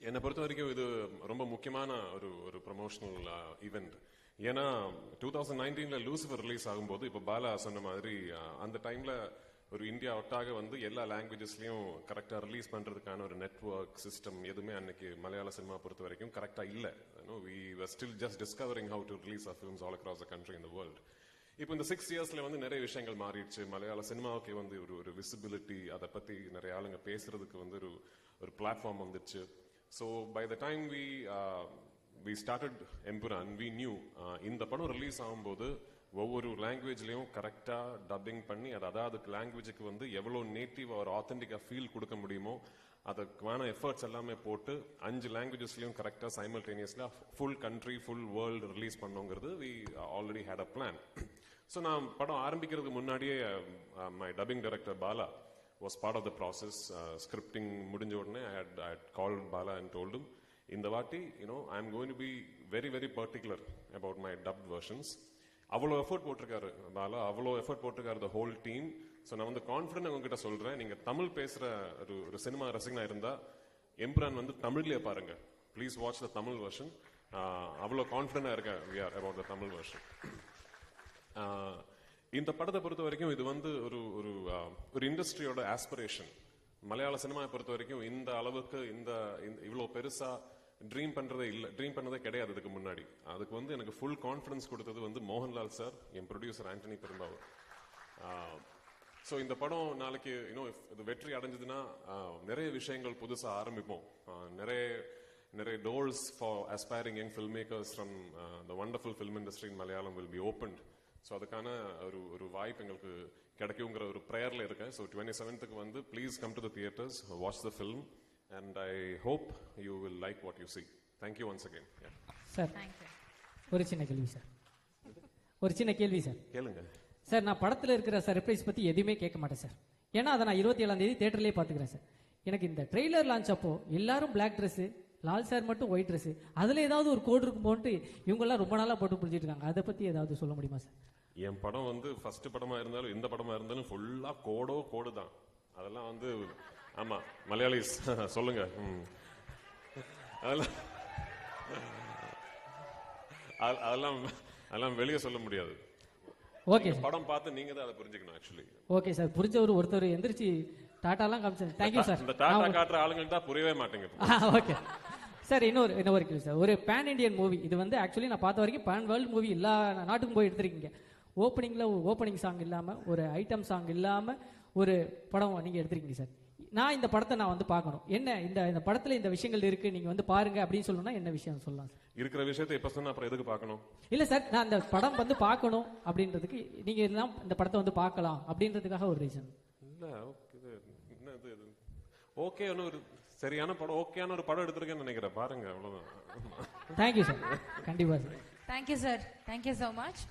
என்னை பொறுத்த வரைக்கும் இது ரொம்ப முக்கியமான ஒரு ப்ரமோஷனல் ஈவெண்ட். ஏன்னா 2019 லூசிஃபர் ரிலீஸ் ஆகும்போது இப்போ பாலா சொன்ன மாதிரி அந்த டைம்ல ஒரு இந்தியா ஒட்டாக வந்து எல்லா லாங்குவேஜஸ்லயும் கரெக்டா ரிலீஸ் பண்றதுக்கான ஒரு நெட்வொர்க் சிஸ்டம் எதுவுமே அன்னைக்கு மலையாள சினிமா பொறுத்த வரைக்கும் கரெக்டா இல்ல. we were still just discovering how to release our films all across the country in the world. இப்போ இந்த 6 இயர்ஸ்ல வந்து நிறைய விஷயங்கள் மாறிடுச்சு. மலையாள சினிமாவுக்கு வந்து ஒரு விசிபிலிட்டி, அதை பத்தி நிறைய ஆளுங்க பேசுறதுக்கு வந்து ஒரு பிளாட்ஃபார்ம் வந்துச்சு. So by the time we started Empuraan, we knew இந்த படம் ரிலீஸ் ஆகும்போது ஒவ்வொரு லாங்குவேஜ்லயும் கரெக்டா டப்பிங் பண்ணி அதாவது லாங்குவேஜுக்கு வந்து எவ்வளவு நேட்டிவ் ஒரு ஆத்தென்டிக்கா ஃபீல் கொடுக்க முடியுமோ அதுக்கான எஃபர்ட்ஸ் எல்லாமே போட்டு 5 லாங்குவேஜஸ்லயும் கரெக்டா சைமல்டேனியஸ்லா full country full world release பண்ணோங்கிறது we already had a plan. So நான் படம் ஆரம்பிக்கிறதுக்கு முன்னாடியே my dubbing director Bala was part of the process. Scripting முடிஞ்ச உடனே I had called Bala and told him, இந்த வாட்டி I'm going to be very very particular about my dubbed versions. அவ்வளோ effort போட்டிருக்காரு பாலா, அவ்வளோ எஃபர்ட் போட்டிருக்காரு the whole team. ஸோ நான் வந்து கான்ஃபிடன்ட் உங்ககிட்ட சொல்றேன், நீங்க தமிழ் பேசுற ஒரு சினிமா ரசிகனா இருந்தா எம்புரான் வந்து தமிழ்லயே பாருங்க. Please watch the Tamil version. அவ்வளோ கான்ஃபிடண்டா இருக்கேன் we are about the Tamil version. இந்த படத்தை பொறுத்த வரைக்கும் இது வந்து ஒரு இண்டஸ்ட்ரியோட ஆஸ்பிரேஷன். மலையாள சினிமாவை பொறுத்த வரைக்கும் இந்த அளவுக்கு இவ்வளவு பெருசா ட்ரீம் பண்ணதே கிடையாது இதுக்கு முன்னாடி. அதுக்கு வந்து எனக்கு ஃபுல் கான்ஃபிடன்ஸ் கொடுத்தது வந்து மோகன்லால் சார், என் ப்ரொடியூசர் ஆண்டனி பெரும்பாவூர். ஸோ இந்த படம் நாளைக்கு இது வெற்றி அடைஞ்சதுன்னா நிறைய விஷயங்கள் புதுசா ஆரம்பிப்போம். நிறைய doors for aspiring young filmmakers from the wonderful film industry in Malayalam will be opened. So அதுக்கான ஒரு வாய்ப்பு எங்களுக்கு கிடைக்குங்கிற ஒரு ப்ரேயர்ல இருக்கேன். ஸோ 27th வந்து please come to the theatres, watch the film and I hope you will like what you see. Thank you once again. Sir ஒரு சின்ன கேள்வி சார். கேளுங்க சார். நான் படத்தில் இருக்கிற சர்ப்ரைஸ் பத்தி எதுவுமே கேட்க மாட்டேன் சார். ஏன்னா அதை நான் 27ஆம் தேதி தியேட்டர்லேயே பார்த்துக்கிறேன் சார். எனக்கு இந்த ட்ரெய்லர் லான்ச் அப்போ எல்லாரும் பிளாக் ட்ரெஸ், லால் சார் மட்டும் ஒயிட் ட்ரெஸ், அதுல ஏதாவது ஒரு கோடு இருக்கும் போட்டு இவங்கெல்லாம் ரொம்ப நாளா போட்டு புரிஞ்சிட்டு இருக்காங்க. அதை பத்தி ஏதாவது சொல்ல முடியுமா சார்? என் படம் வந்து ஃபர்ஸ்ட் படமா இருந்தாலும் எந்த படமா இருந்தாலும் ஃபுல்லா கோடு தான். அதெல்லாம் வந்து ஆமா மலையாளிஸ் சொல்லுங்க. அதெல்லாம் வெளியே சொல்ல முடியாது. ஓகே, படம் பார்த்து நீங்க தான் அதை புரிஞ்சுக்கணும். ஆக்சுவலி ஓகே சார், புரிஞ்சவர் ஒருத்தர் எந்திரிச்சு டாட்டாலாம் காமிச்சாரு. Thank you sir. இந்த டாடா காட்டுற ஆளுங்களுக்கு தான் புரியவே மாட்டேங்குது. ஓகே சார், இன்னொரு கேள்வி சார். ஒரு பேன் இண்டியன் மூவி இது வந்து ஆக்சுவலி நான் பார்த்த வரைக்கும் பேன் வேர்ல்டு மூவி எல்லா நாட்டுக்கும் போய் எடுத்திருக்கீங்க. ஓப்பனிங் சாங் இல்லாம, ஒரு ஐட்டம் சாங் இல்லாம ஒரு படம் நீங்க எடுத்திருக்கீங்க சார். நான் இந்த படத்தை நான் வந்து பார்க்கணும், என்ன இந்த படத்துல இந்த விஷயங்கள் இருக்கு, நீங்க வந்து பாருங்க அப்படின்னு சொல்லணும்னா என்ன விஷயம் சொல்லலாம் சார்? இருக்கிற விஷயத்தை எப்ப சொன்னா அப்புறம் எதுக்கு பார்க்கணும்? இல்ல சார், நான் இந்த படம் வந்து பார்க்கணும் அப்படின்றதுக்கு நீங்க எல்லாம் இந்த படத்தை வந்து பார்க்கலாம் அப்படின்றதுக்காக ஒரு ரீசன். இல்ல ஓகே, ஒரு சரியான படம், ஓகேயான ஒரு படம் எடுத்திருக்கேன்னு நினைக்கிறேன். பாருங்க, அவ்வளவுதான். Thank you sir. கண்டிப்பா sir. Thank you sir. Thank you so much.